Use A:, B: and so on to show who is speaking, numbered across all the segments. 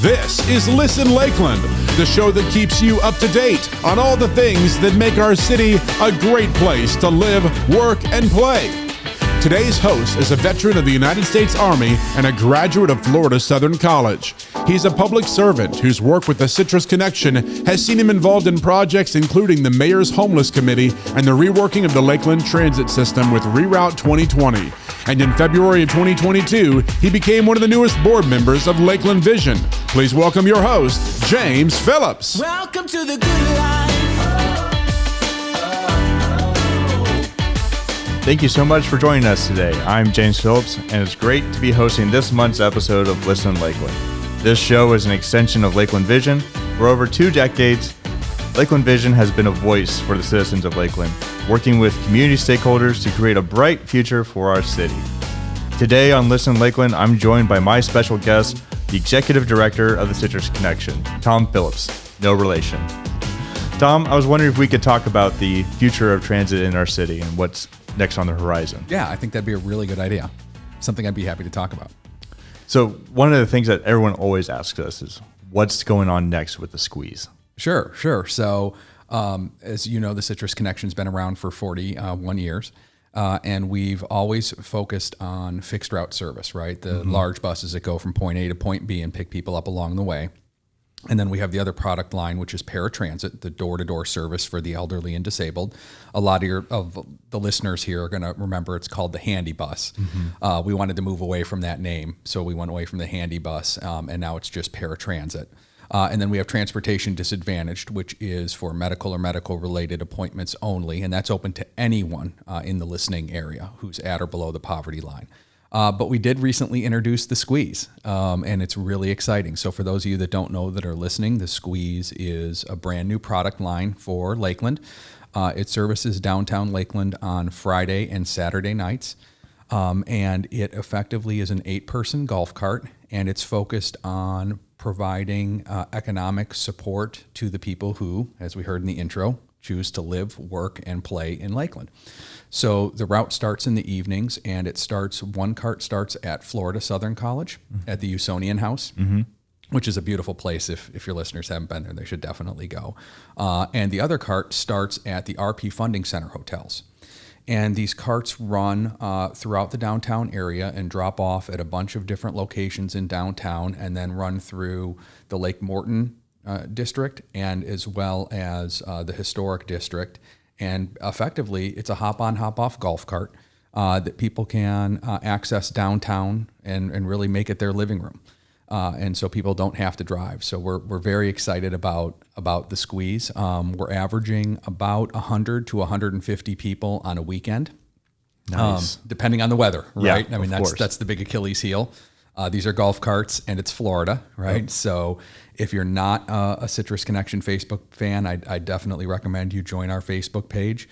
A: This is Listen Lakeland, the show that keeps you up to date on all the things that make our city a great place to live, work, and play. Today's host is a veteran of the United States Army and a graduate of Florida Southern College. He's a public servant whose work with the Citrus Connection has seen him involved in projects including the Mayor's Homeless Committee and the reworking of the Lakeland Transit System with Reroute 2020. And in February of 2022, he became one of the newest board members of Lakeland Vision. Please welcome your host, James Phillips.
B: Welcome to the good life.
C: Thank you so much for joining us today. I'm James Phillips, and it's great to be hosting this month's episode of Listen Lakeland. This show is an extension of Lakeland Vision. For over 2 decades, Lakeland Vision has been a voice for the citizens of Lakeland, working with community stakeholders to create a bright future for our city. Today on Listen Lakeland, I'm joined by my special guest, the Executive Director of the Citrus Connection, Tom Phillips, no relation. Tom, I was wondering if we could talk about the future of transit in our city and what's next on the horizon.
D: Yeah, I think that'd be a really good idea. Something I'd be happy to talk about.
C: So one of the things that everyone always asks us is, what's going on next with the squeeze?
D: Sure. So as you know, the Citrus Connection's been around for 41 years. And we've always focused on fixed route service, right? The large buses that go from point A to point B and pick people up along the way. And then we have the other product line, which is paratransit, the door-to-door service for the elderly and disabled. A lot of the listeners here are going to remember it's called the Handy Bus. We wanted to move away from that name, so we went away from the Handy Bus, and now it's just paratransit. And then we have transportation disadvantaged, which is for medical or medical-related appointments only, and that's open to anyone in the listening area who's at or below the poverty line. But we did recently introduce the Squeeze, and it's really exciting. So for those of you that don't know that are listening, the Squeeze is a brand new product line for Lakeland. It services downtown Lakeland on Friday and Saturday nights, and it effectively is an 8-person golf cart, and it's focused on providing economic support to the people who, as we heard in the intro, choose to live, work, and play in Lakeland. So the route starts in the evenings, and one cart starts at Florida Southern College at the Usonian House, which is a beautiful place. If your listeners haven't been there, they should definitely go. And the other cart starts at the RP Funding Center hotels. And these carts run throughout the downtown area and drop off at a bunch of different locations in downtown, and then run through the Lake Morton district and as well as the historic district. And effectively, it's a hop-on, hop-off golf cart that people can access downtown and really make it their living room. And so people don't have to drive. So we're very excited about the Squeeze. We're averaging about 100 to 150 people on a weekend,
C: Nice.
D: Depending on the weather, right?
C: Yeah,
D: I mean, that's the big Achilles heel. These are golf carts, and it's Florida, right? Yep. So if you're not a Citrus Connection Facebook fan, I definitely recommend you join our Facebook page,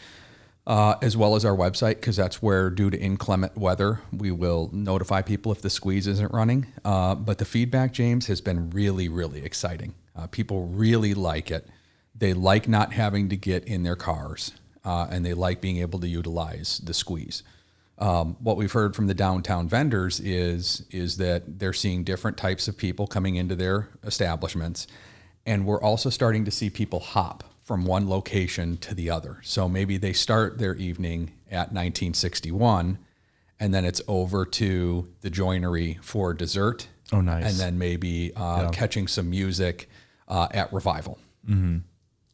D: as well as our website, because that's where, due to inclement weather, we will notify people if the Squeeze isn't running. But the feedback, James, has been really, really exciting. People really like it. They like not having to get in their cars, and they like being able to utilize the Squeeze. What we've heard from the downtown vendors is that they're seeing different types of people coming into their establishments, and we're also starting to see people hop from one location to the other. So maybe they start their evening at 1961, and then it's over to the Joinery for dessert.
C: Oh, nice.
D: And then maybe catching some music at Revival.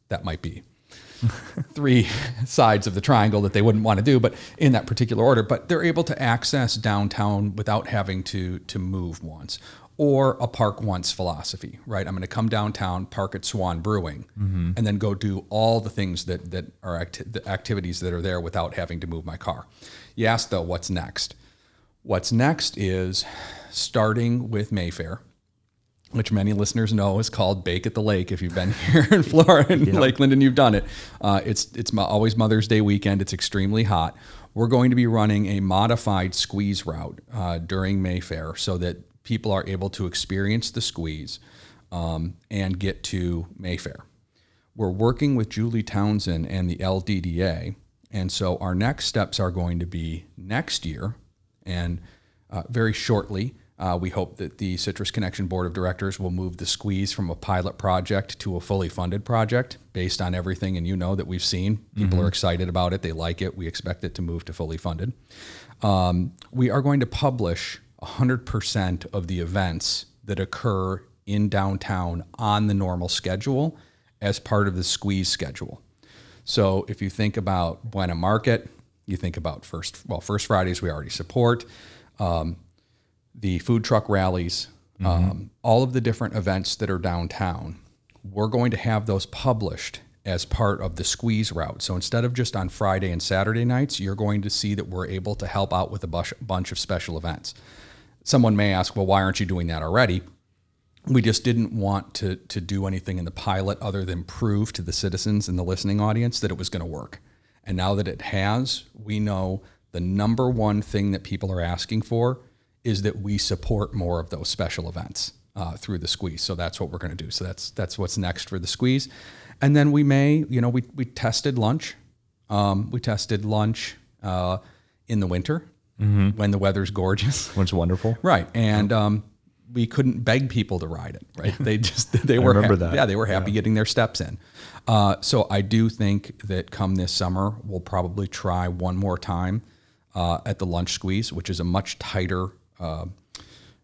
D: That might be 3 sides of the triangle that they wouldn't want to do, but in that particular order. But they're able to access downtown without having to move once, or a park once philosophy, right? I'm going to come downtown, park at Swan Brewing, and then go do all the things that are the activities that are there without having to move my car. You asked, though, what's next? What's next is starting with Mayfair, which many listeners know is called Bake at the Lake. If you've been here in Florida and Lakeland and you've done it, it's always Mother's Day weekend. It's extremely hot. We're going to be running a modified Squeeze route during Mayfair so that people are able to experience the Squeeze and get to Mayfair. We're working with Julie Townsend and the LDDA, and so our next steps are going to be next year and very shortly We hope that the Citrus Connection Board of Directors will move the squeeze from a pilot project to a fully funded project based on everything, and that we've seen. People are excited about it. They like it. We expect it to move to fully funded. We are going to publish 100% of the events that occur in downtown on the normal schedule as part of the squeeze schedule. So if you think about Buena Market, you think about First Fridays we already support, the food truck rallies, all of the different events that are downtown, we're going to have those published as part of the squeeze route. So instead of just on Friday and Saturday nights, you're going to see that we're able to help out with a bunch of special events. Someone may ask, well, why aren't you doing that already? We just didn't want to do anything in the pilot other than prove to the citizens and the listening audience that it was going to work. And now that it has, we know the number one thing that people are asking for is that we support more of those special events through the squeeze. So that's what we're going to do. So that's what's next for the squeeze. And then we may, we tested lunch. We tested lunch in the winter when the weather's gorgeous.
C: Which is wonderful.
D: Right. And we couldn't beg people to ride it, right? They were
C: remember that.
D: Yeah, they were happy getting their steps in. So I do think that come this summer, we'll probably try one more time at the lunch squeeze, which is a much tighter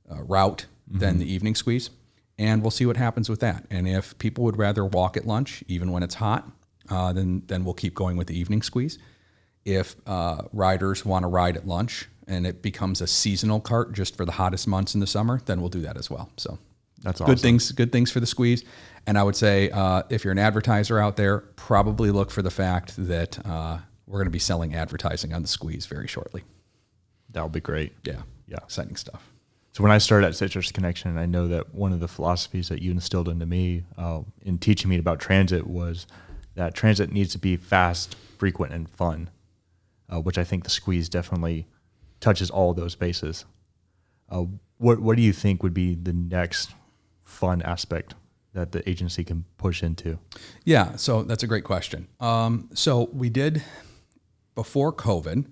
D: route than the evening squeeze. And we'll see what happens with that. And if people would rather walk at lunch, even when it's hot, then we'll keep going with the evening squeeze. If riders want to ride at lunch and it becomes a seasonal cart just for the hottest months in the summer, then we'll do that as well. So
C: that's awesome.
D: Good things for the squeeze. And I would say if you're an advertiser out there, probably look for the fact that we're going to be selling advertising on the squeeze very shortly.
C: That'll be great.
D: Yeah. Exciting stuff.
C: So when I started at Citrus Connection, I know that one of the philosophies that you instilled into me in teaching me about transit was that transit needs to be fast, frequent, and fun, which I think the squeeze definitely touches all of those bases. What do you think would be the next fun aspect that the agency can push into?
D: Yeah, so that's a great question. So we did, before COVID,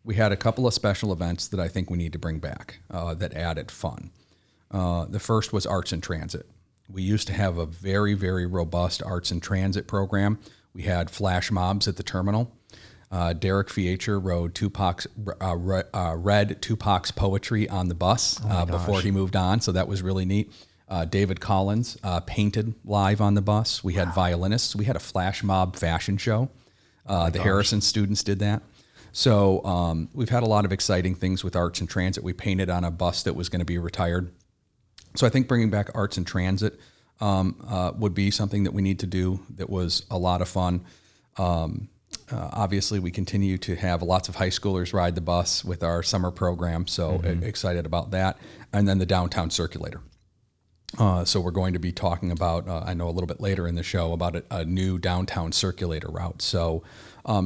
D: we had a couple of special events that I think we need to bring back that added fun. The first was Arts in Transit. We used to have a very, very robust Arts in Transit program. We had flash mobs at the terminal. Derek Fiecher read Tupac's poetry on the bus before he moved on, so that was really neat. David Collins painted live on the bus. We had violinists. We had a flash mob fashion show. The Harrison students did that. So we've had a lot of exciting things with Arts in Transit. We painted on a bus that was going to be retired. So I think bringing back Arts in Transit would be something that we need to do that was a lot of fun. Obviously, we continue to have lots of high schoolers ride the bus with our summer program, so excited about that. And then the downtown circulator. So we're going to be talking about, I know a little bit later in the show, about a new downtown circulator route. So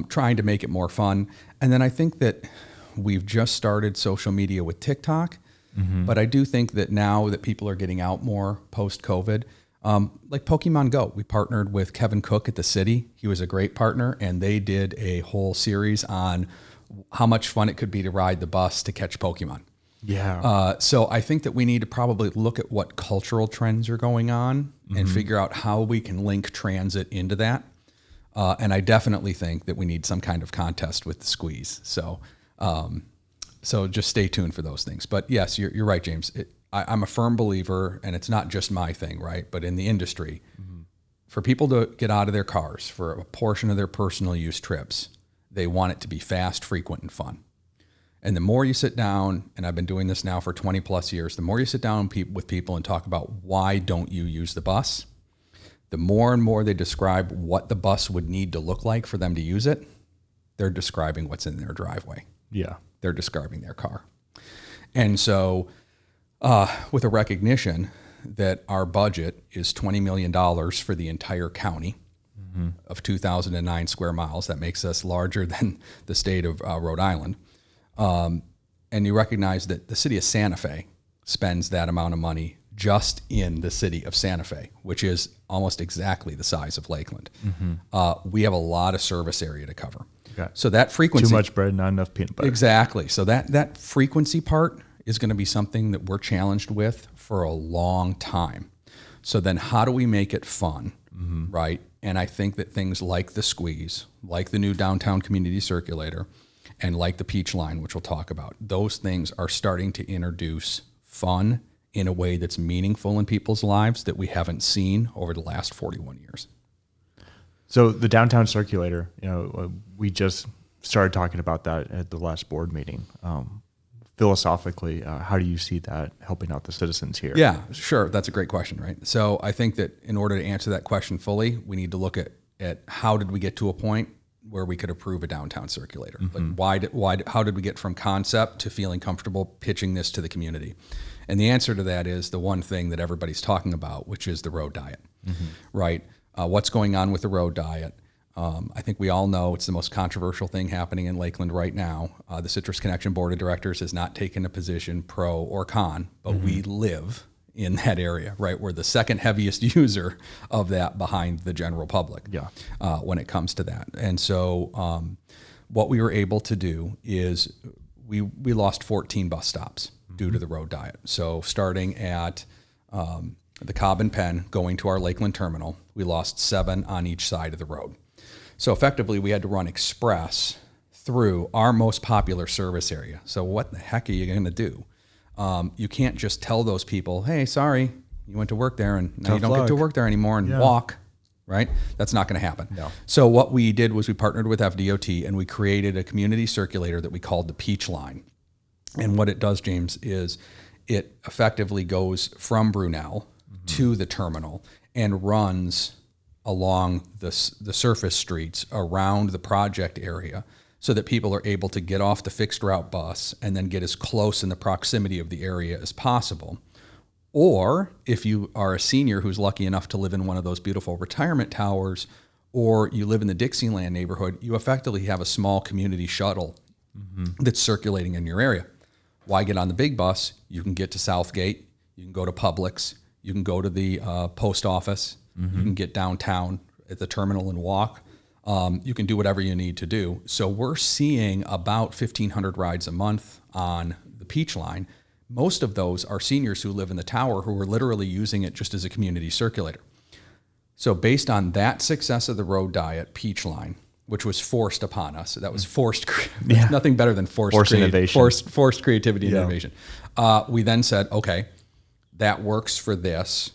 D: trying to make it more fun. And then I think that we've just started social media with TikTok, but I do think that now that people are getting out more post-COVID, like Pokemon Go, we partnered with Kevin Cook at the city. He was a great partner, and they did a whole series on how much fun it could be to ride the bus to catch Pokemon.
C: Yeah.
D: So I think that we need to probably look at what cultural trends are going on and figure out how we can link transit into that. And I definitely think that we need some kind of contest with the squeeze. So just stay tuned for those things. But yes, you're right, James. I'm a firm believer, and it's not just my thing, right? But in the industry, for people to get out of their cars for a portion of their personal use trips, they want it to be fast, frequent, and fun. And the more you sit down, and I've been doing this now for 20 plus years, the more you sit down with people and talk about why don't you use the bus, the more and more they describe what the bus would need to look like for them to use it, they're describing what's in their driveway.
C: Yeah.
D: They're describing their car. And so with a recognition that our budget is $20 million for the entire county of 2,009 square miles, that makes us larger than the state of Rhode Island. And you recognize that the city of Santa Fe spends that amount of money just in the city of Santa Fe, which is almost exactly the size of Lakeland. We have a lot of service area to cover.
C: Okay.
D: So that frequency...
C: Too much bread, not enough peanut butter.
D: Exactly. So that frequency part is going to be something that we're challenged with for a long time. So then how do we make it fun, right? And I think that things like the squeeze, like the new downtown community circulator, and like the Peach Line, which we'll talk about, those things are starting to introduce fun in a way that's meaningful in people's lives that we haven't seen over the last 41 years.
C: So the downtown circulator, we just started talking about that at the last board meeting. Philosophically, how do you see that helping out the citizens here?
D: Yeah, sure. That's a great question, right? So I think that in order to answer that question fully, we need to look at how did we get to a point where we could approve a downtown circulator? Like how did we get from concept to feeling comfortable pitching this to the community? And the answer to that is the one thing that everybody's talking about, which is the road diet, right? What's going on with the road diet? I think we all know it's the most controversial thing happening in Lakeland right now. The Citrus Connection Board of Directors has not taken a position pro or con, but we live in that area, right? We're the second heaviest user of that behind the general public when it comes to that. And so what we were able to do is we lost 14 bus stops due to the road diet. So starting at the Cobb and Penn going to our Lakeland terminal, we lost 7 on each side of the road. So effectively, we had to run express through our most popular service area. So what the heck are you going to do? You can't just tell those people, hey, sorry, you went to work there and now you don't get to work there anymore and walk, right? That's not going to happen. No. So what we did was we partnered with FDOT and we created a community circulator that we called the Peach Line. And what it does, James, is it effectively goes from Brunel to the terminal and runs along the surface streets around the project area so that people are able to get off the fixed route bus and then get as close in the proximity of the area as possible. Or if you are a senior who's lucky enough to live in one of those beautiful retirement towers, or you live in the Dixieland neighborhood, you effectively have a small community shuttle that's circulating in your area. Why get on the big bus? You can get to Southgate, you can go to Publix, you can go to the post office, you can get downtown at the terminal and walk. You can do whatever you need to do. So we're seeing about 1,500 rides a month on the Peach Line. Most of those are seniors who live in the tower who are literally using it just as a community circulator. So based on that success of the road diet, Peach Line, which was forced upon us, that was forced, nothing better than forced innovation. Forced creativity and innovation. We then said, okay, that works for this.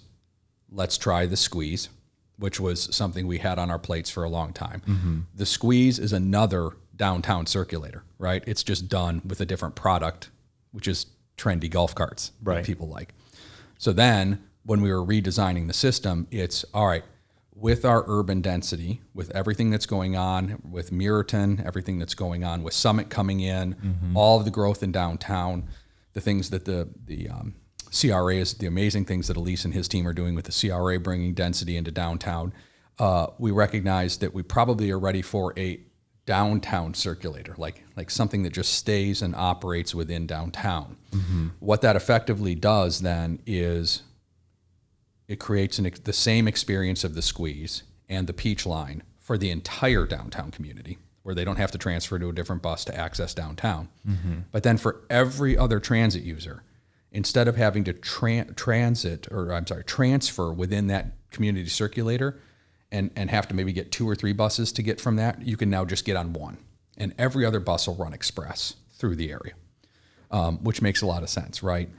D: Let's try the squeeze, which was something we had on our plates for a long time. The squeeze is another downtown circulator, right? It's just done with a different product, which is trendy golf carts that people like. So then when we were redesigning the system, it's all right, with our urban density, with everything that's going on with Muriton, everything that's going on with Summit coming in, all of the growth in downtown, the things that the CRA is, the amazing things that Elise and his team are doing with the CRA bringing density into downtown, we recognize that we probably are ready for a downtown circulator, like something that just stays and operates within downtown. What that effectively does then is it creates the same experience of the squeeze and the Peach Line for the entire downtown community, where they don't have to transfer to a different bus to access downtown. But then for every other transit user, instead of having to transfer within that community circulator and have to maybe get 2 or 3 buses to get from that, you can now just get on one. And every other bus will run express through the area, which makes a lot of sense, right?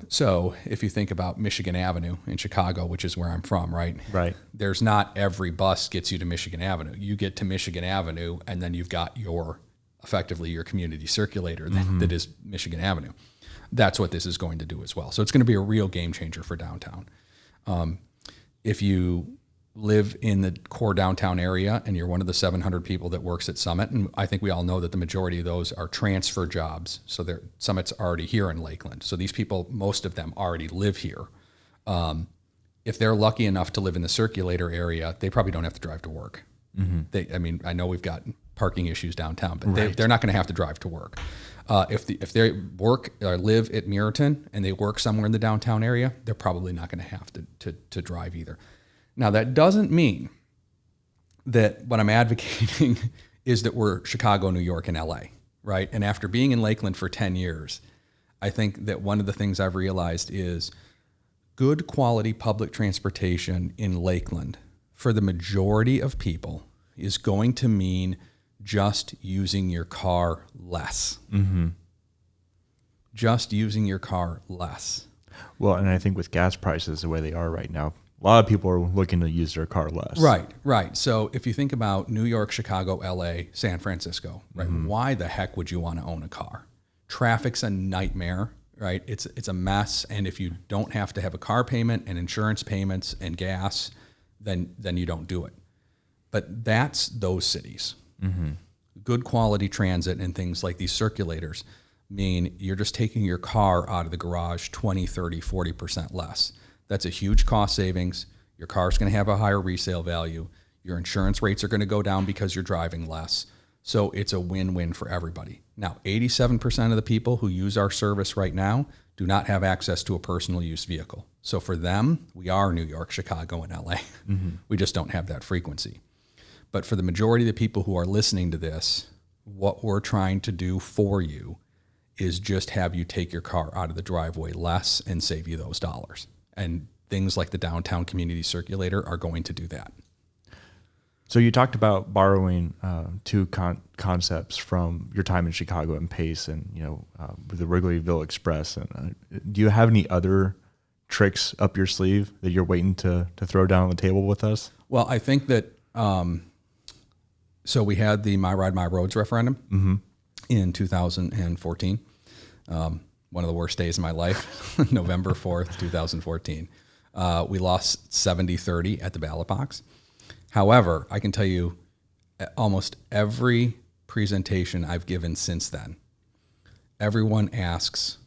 D: So if you think about Michigan Avenue in Chicago, which is where I'm from, right? Right. There's not every bus gets you to Michigan Avenue. You get to Michigan Avenue, and then you've got effectively your community circulator that is Michigan Avenue. That's what this is going to do as well. So it's going to be a real game changer for downtown. If you live in the core downtown area and you're one of the 700 people that works at Summit, and I think we all know that the majority of those are transfer jobs. So Summit's already here in Lakeland. So these people, most of them already live here. If they're lucky enough to live in the circulator area, they probably don't have to drive to work. I know we've got parking issues downtown, but they're not going to have to drive to work. If they work or live at Muriton and they work somewhere in the downtown area, they're probably not going to have to drive either. Now, that doesn't mean that what I'm advocating is that we're Chicago, New York, and LA, right? And after being in Lakeland for 10 years, I think that one of the things I've realized is good quality public transportation in Lakeland for the majority of people is going to mean just using your car less.
C: Mm-hmm.
D: Just using your car less.
C: Well, and I think with gas prices the way they are right now, a lot of people are looking to use their car less.
D: Right. So if you think about New York, Chicago, LA, San Francisco, right? Why the heck would you want to own a car? Traffic's a nightmare, right? It's a mess. And if you don't have to have a car payment and insurance payments and gas, then you don't do it. But that's those cities. Good quality transit and things like these circulators mean you're just taking your car out of the garage 20, 30, 40% less. That's a huge cost savings. Your car's going to have a higher resale value. Your insurance rates are going to go down because you're driving less. So it's a win-win for everybody. Now, 87% of the people who use our service right now do not have access to a personal use vehicle. So for them, we are New York, Chicago, and LA. We just don't have that frequency. But for the majority of the people who are listening to this, what we're trying to do for you is just have you take your car out of the driveway less and save you those dollars. And things like the downtown community circulator are going to do that.
C: So you talked about borrowing two concepts from your time in Chicago and Pace, and with the Wrigleyville Express. And do you have any other tricks up your sleeve that you're waiting to throw down on the table with us?
D: Well, I think that so we had the My Ride, My Roads referendum in 2014. One of the worst days of my life, November 4th, 2014. We lost 70-30 at the ballot box. However, I can tell you almost every presentation I've given since then, everyone asks,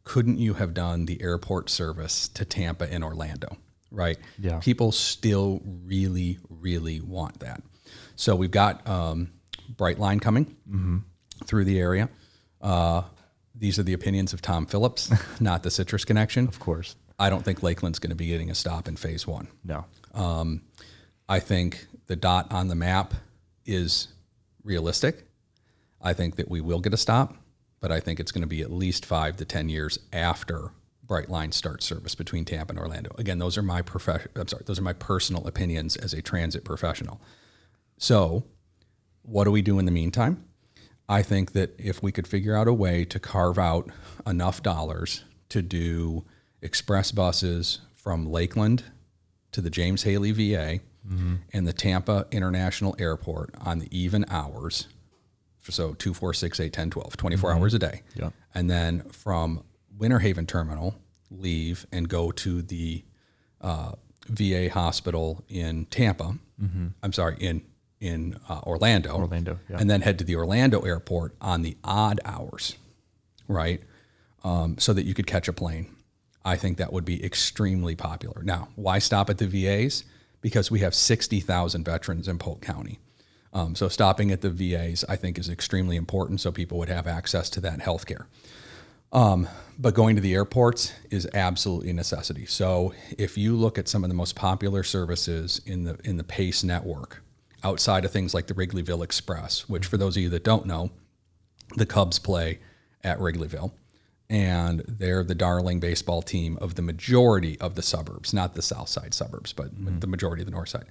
D: couldn't you have done the airport service to Tampa and Orlando, right?
C: Yeah.
D: People still really, really want that. So we've got Brightline coming through the area. These are the opinions of Tom Phillips, not the Citrus Connection.
C: Of course.
D: I don't think Lakeland's going to be getting a stop in phase one.
C: No.
D: I think the dot on the map is realistic. I think that we will get a stop, but I think it's going to be at least 5 to 10 years after Brightline starts service between Tampa and Orlando. Again, those are my personal opinions as a transit professional. So, what do we do in the meantime? I think that if we could figure out a way to carve out enough dollars to do express buses from Lakeland to the James Haley VA and the Tampa International Airport on the even hours, so 2, 4, 6, 8, 10, 12, 24 hours a day.
C: Yeah. And
D: then from Winter Haven Terminal, leave and go to the VA hospital in Tampa. I'm sorry, in Orlando.
C: Orlando, yeah.
D: And then head to the Orlando airport on the odd hours, right? So that you could catch a plane. I think that would be extremely popular. Now, why stop at the VAs? Because we have 60,000 veterans in Polk County. So stopping at the VAs, I think, is extremely important so people would have access to that health care. But going to the airports is absolutely a necessity. So if you look at some of the most popular services in the PACE network, outside of things like the Wrigleyville Express, which for those of you that don't know, the Cubs play at Wrigleyville, and they're the darling baseball team of the majority of the suburbs, not the south side suburbs, but the majority of the north side.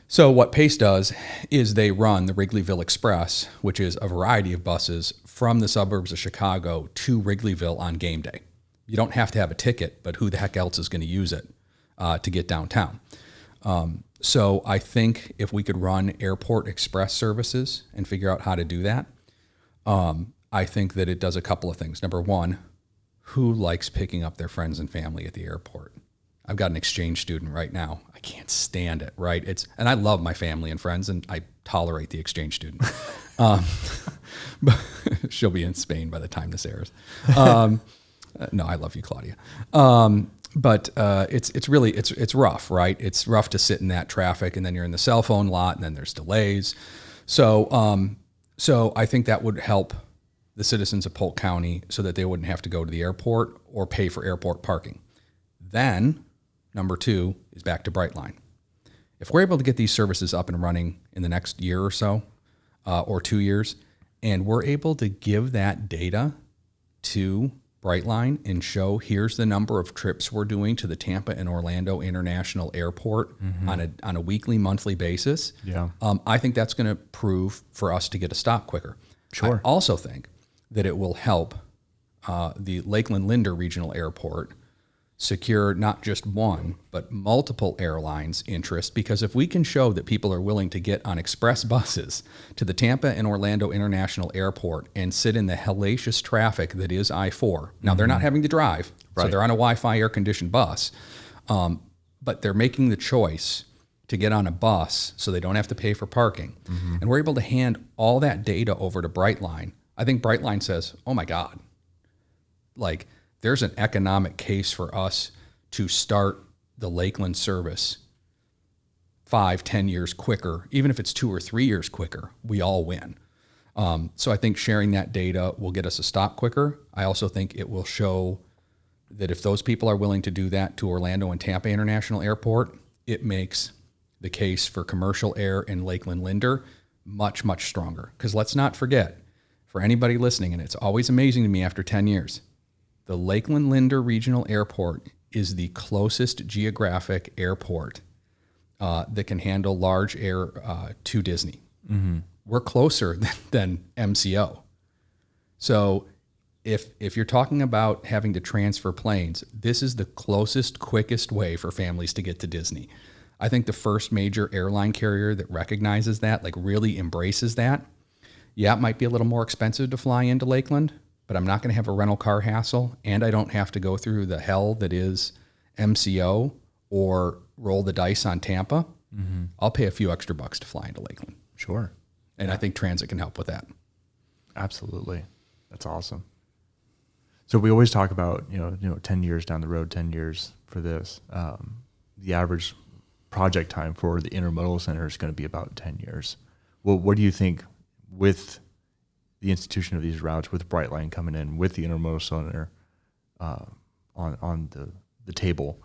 D: So what PACE does is they run the Wrigleyville Express, which is a variety of buses from the suburbs of Chicago to Wrigleyville on game day. You don't have to have a ticket, but who the heck else is going to use it to get downtown? So I think if we could run airport express services and figure out how to do that, I think that it does a couple of things. Number one, who likes picking up their friends and family at the airport? I've got an exchange student right now. I can't stand it, right? And I love my family and friends, and I tolerate the exchange student. But she'll be in Spain by the time this airs. No, I love you, Claudia. But it's really rough, right? It's rough to sit in that traffic, and then you're in the cell phone lot, and then there's delays. So I think that would help the citizens of Polk County so that they wouldn't have to go to the airport or pay for airport parking. Then, number two is back to Brightline. If we're able to get these services up and running in the next year or so, or 2 years, and we're able to give that data to Brightline and show here's the number of trips we're doing to the Tampa and Orlando International Airport on a weekly, monthly basis, I think that's going to prove for us to get a stop quicker.
C: Sure.
D: I also think that it will help the Lakeland Linder Regional Airport secure not just one, but multiple airlines' interest, because if we can show that people are willing to get on express buses to the Tampa and Orlando International Airport and sit in the hellacious traffic that is I-4. Now, they're not having to drive, so they're on a Wi-Fi air-conditioned bus, but they're making the choice to get on a bus so they don't have to pay for parking. And we're able to hand all that data over to Brightline. I think Brightline says, oh my God, like, there's an economic case for us to start the Lakeland service 5-10 years quicker. Even if it's 2 or 3 years quicker, we all win. So I think sharing that data will get us a stop quicker. I also think it will show that if those people are willing to do that to Orlando and Tampa International Airport, it makes the case for commercial air in Lakeland Linder much, much stronger. Because let's not forget, for anybody listening, and it's always amazing to me after 10 years, the Lakeland Linder Regional Airport is the closest geographic airport that can handle large air to Disney. We're closer than MCO. So if you're talking about having to transfer planes, this is the closest, quickest way for families to get to Disney. I think the first major airline carrier that recognizes that, like really embraces that, it might be a little more expensive to fly into Lakeland, but I'm not going to have a rental car hassle, and I don't have to go through the hell that is MCO or roll the dice on Tampa. I'll pay a few extra bucks to fly into Lakeland.
C: Sure.
D: And I think transit can help with that.
C: Absolutely. That's awesome. So we always talk about, 10 years down the road, 10 years for this. The average project time for the intermodal center is going to be about 10 years. Well, what do you think with the institution of these routes, with Brightline coming in, with the intermodal center on the table,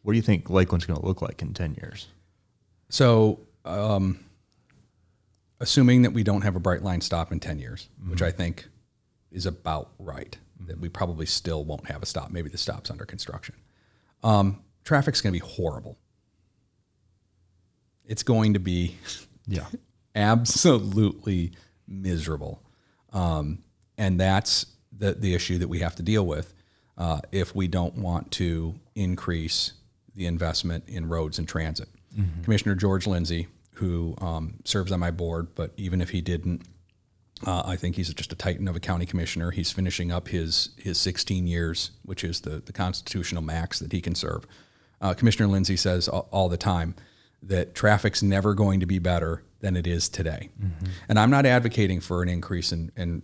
C: what do you think Lakeland's going to look like in 10 years?
D: So, assuming that we don't have a Brightline stop in 10 years, which I think is about right, that we probably still won't have a stop. Maybe the stop's under construction. Traffic's going to be horrible. It's going to be absolutely miserable. And that's the issue that we have to deal with if we don't want to increase the investment in roads and transit. Commissioner George Lindsay, who serves on my board, but even if he didn't, I think he's just a titan of a county commissioner. He's finishing up his 16 years, which is the constitutional max that he can serve. Commissioner Lindsay says all the time that traffic's never going to be better than it is today. And I'm not advocating for an increase in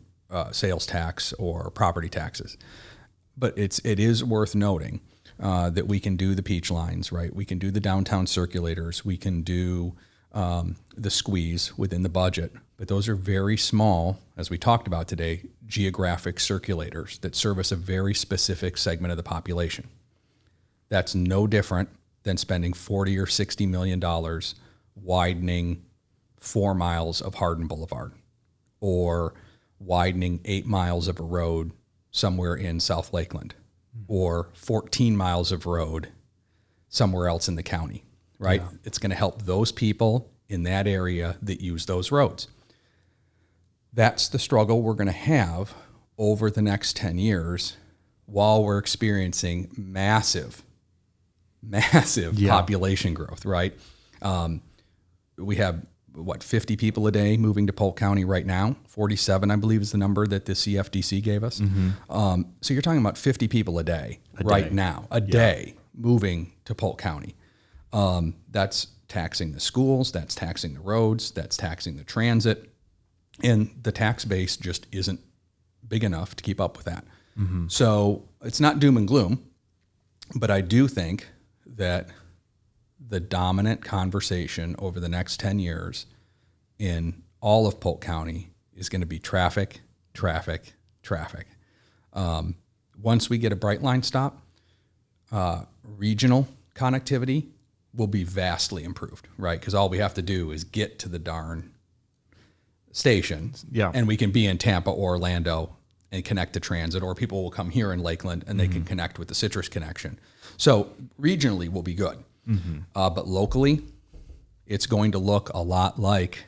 D: sales tax or property taxes, but it is worth noting that we can do the peach lines, right? We can do the downtown circulators. We can do the squeeze within the budget, but those are very small, as we talked about today, geographic circulators that service a very specific segment of the population. That's no different than spending $40 or $60 million widening 4 miles of Hardin Boulevard or widening 8 miles of a road somewhere in South Lakeland or 14 miles of road somewhere else in the county, right? Yeah. It's going to help those people in that area that use those roads. That's the struggle we're going to have over the next 10 years while we're experiencing massive population growth, right? We have, 50 people a day moving to Polk County right now? 47, I believe, is the number that the CFDC gave us. So you're talking about 50 people a day now, a day moving to Polk County. That's taxing the schools, that's taxing the roads, that's taxing the transit, and the tax base just isn't big enough to keep up with that. So it's not doom and gloom, but I do think that the dominant conversation over the next 10 years in all of Polk County is going to be traffic. Once we get a Brightline stop, regional connectivity will be vastly improved, right? Because all we have to do is get to the darn station, and we can be in Tampa or Orlando and connect to transit, or people will come here in Lakeland and they can connect with the Citrus connection. So regionally we'll be good. But locally, it's going to look a lot like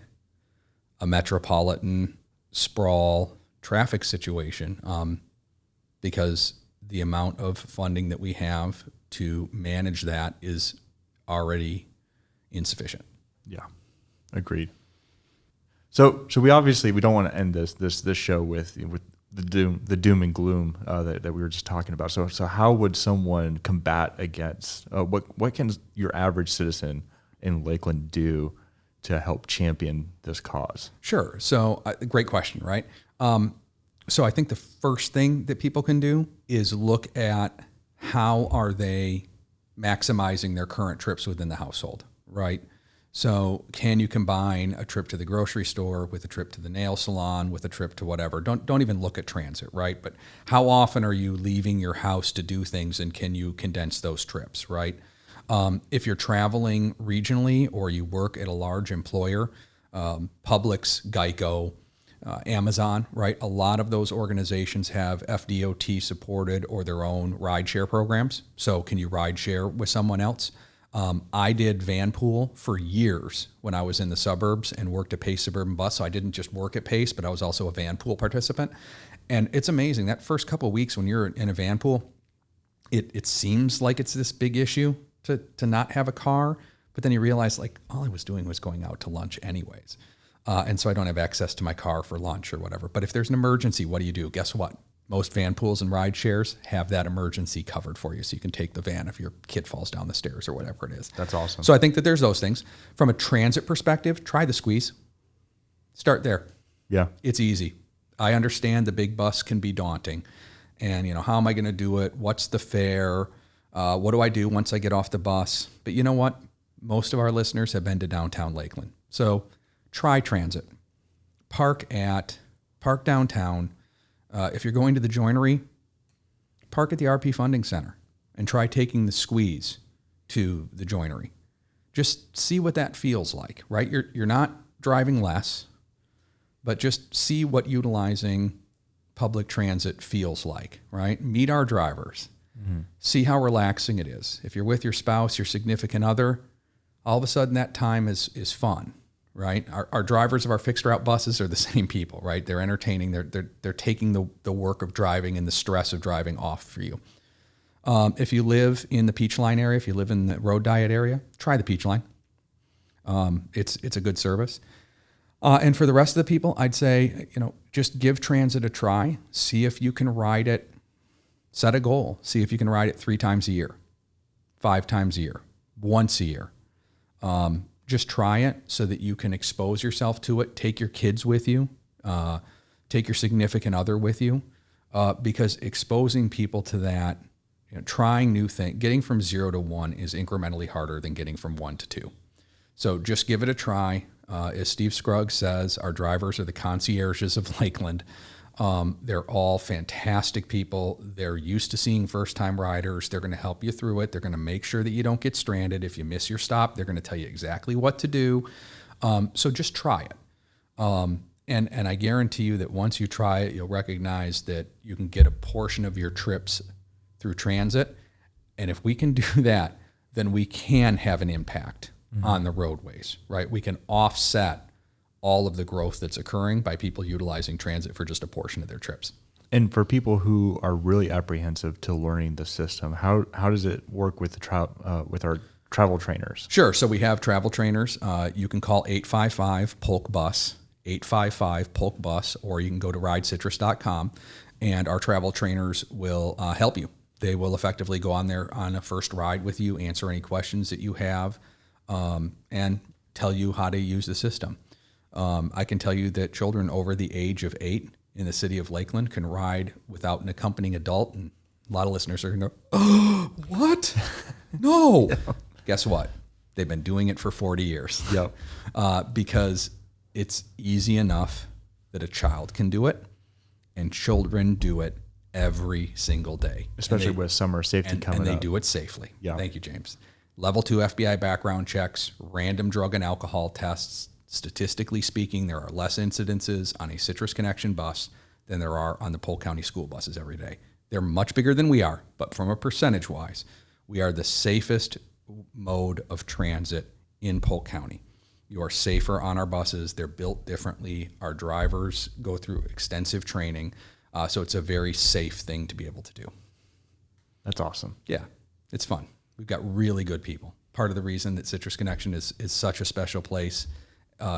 D: a metropolitan sprawl traffic situation, because the amount of funding that we have to manage that is already insufficient.
C: Yeah, agreed. So we obviously we don't want to end this show with the doom and gloom that we were just talking about. So how would someone combat against what can your average citizen in Lakeland do to help champion this cause?
D: Sure. So great question, right? So I think the first thing that people can do is look at how are they maximizing their current trips within the household, right? So can you combine a trip to the grocery store with a trip to the nail salon, with a trip to whatever? Don't even look at transit, right? But how often are you leaving your house to do things, and can you condense those trips, right? If you're traveling regionally or you work at a large employer, Publix, Geico, Amazon, right? A lot of those organizations have FDOT supported or their own rideshare programs. So can you rideshare with someone else? I did van pool for years when I was in the suburbs and worked at Pace Suburban Bus. So I didn't just work at Pace, but I was also a van pool participant. And it's amazing that first couple of weeks when you're in a van pool, it seems like it's this big issue to not have a car, but then you realize like all I was doing was going out to lunch anyways. And so I don't have access to my car for lunch or whatever. But if there's an emergency, what do? Guess what? Most van pools and ride shares have that emergency covered for you. So you can take the van if your kid falls down the stairs or whatever it is.
C: That's awesome.
D: So I think that there's those things. From a transit perspective, try the squeeze. Start there.
C: Yeah.
D: It's easy. I understand the big bus can be daunting. And, how am I going to do it? What's the fare? What do I do once I get off the bus? But you know what? Most of our listeners have been to downtown Lakeland. So try transit. Park downtown. If you're going to the joinery, park at the RP Funding Center and try taking the squeeze to the joinery. Just see what that feels like, right? You're not driving less, but just see what utilizing public transit feels like, right? Meet our drivers. See how relaxing it is. If you're with your spouse, your significant other, all of a sudden that time is fun, right? Our drivers of our fixed route buses are the same people, right? They're entertaining. They're taking the work of driving and the stress of driving off for you. If you live in the Peach Line area, if you live in the Road Diet area, try the Peach Line. It's a good service. And for the rest of the people, I'd say, just give transit a try. See if you can ride it. Set a goal. See if you can ride it 3 times a year, 5 times a year, once a year. Just try it so that you can expose yourself to it. Take your kids with you. Take your significant other with you. Because exposing people to that, trying new things, getting from 0 to 1 is incrementally harder than getting from 1 to 2. So just give it a try. As Steve Scruggs says, our drivers are the concierges of Lakeland. They're all fantastic people. They're used to seeing first-time riders. They're going to help you through it. They're going to make sure that you don't get stranded. If you miss your stop, they're going to tell you exactly what to do. So just try it. And I guarantee you that once you try it, you'll recognize that you can get a portion of your trips through transit. And if we can do that, then we can have an impact on the roadways, right? We can offset all of the growth that's occurring by people utilizing transit for just a portion of their trips.
C: And for people who are really apprehensive to learning the system, how does it work with with our travel trainers?
D: Sure. So we have travel trainers. You can call 855-POLK-BUS, 855-POLK-BUS, or you can go to ridecitrus.com, and our travel trainers will help you. They will effectively go on there on a first ride with you, answer any questions that you have, and tell you how to use the system. I can tell you that children over the age of 8 in the city of Lakeland can ride without an accompanying adult. And a lot of listeners are going to go, oh, what? No. Guess what? They've been doing it for 40 years.
C: Yep.
D: Because it's easy enough that a child can do it, and children do it every single day.
C: Especially with summer safety coming up.
D: And they do it safely.
C: Yeah.
D: Thank you, James. Level 2 FBI background checks, random drug and alcohol tests. Statistically speaking, there are less incidences on a Citrus Connection bus than there are on the Polk County school buses every day. They're much bigger than we are, but from a percentage wise, we are the safest mode of transit in Polk County. You are safer on our buses. They're built differently. Our drivers go through extensive training. So it's a very safe thing to be able to do.
C: That's awesome.
D: Yeah, it's fun. We've got really good people. Part of the reason that Citrus Connection is such a special place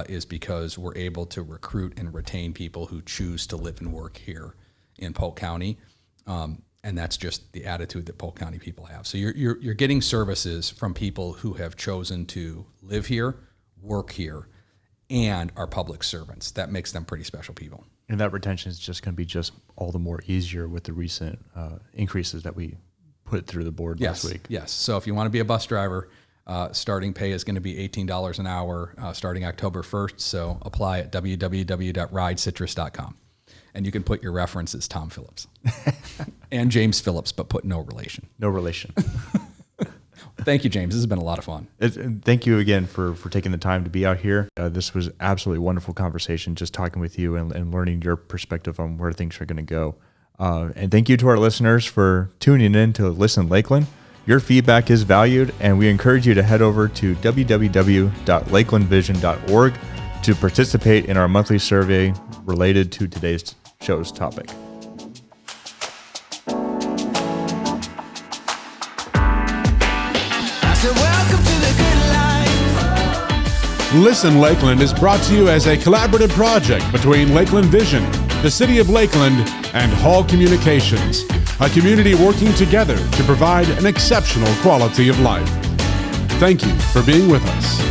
D: is because we're able to recruit and retain people who choose to live and work here in Polk County. And that's just the attitude that Polk County people have. So you're getting services from people who have chosen to live here, work here, and are public servants. That makes them pretty special people.
C: And that retention is just going to be just all the more easier with the recent increases that we put through the board last week.
D: Yes. So if you want to be a bus driver, starting pay is going to be $18 an hour starting October 1st. So apply at www.ridecitrus.com. And you can put your reference as Tom Phillips and James Phillips, but put no relation.
C: No relation.
D: Thank you, James. This has been a lot of fun.
C: Thank you again for taking the time to be out here. This was absolutely wonderful conversation, just talking with you and learning your perspective on where things are going to go. And thank you to our listeners for tuning in to Listen Lakeland. Your feedback is valued, and we encourage you to head over to www.lakelandvision.org to participate in our monthly survey related to today's show's topic.
A: Listen Lakeland is brought to you as a collaborative project between Lakeland Vision, the City of Lakeland, and Hall Communications, a community working together to provide an exceptional quality of life. Thank you for being with us.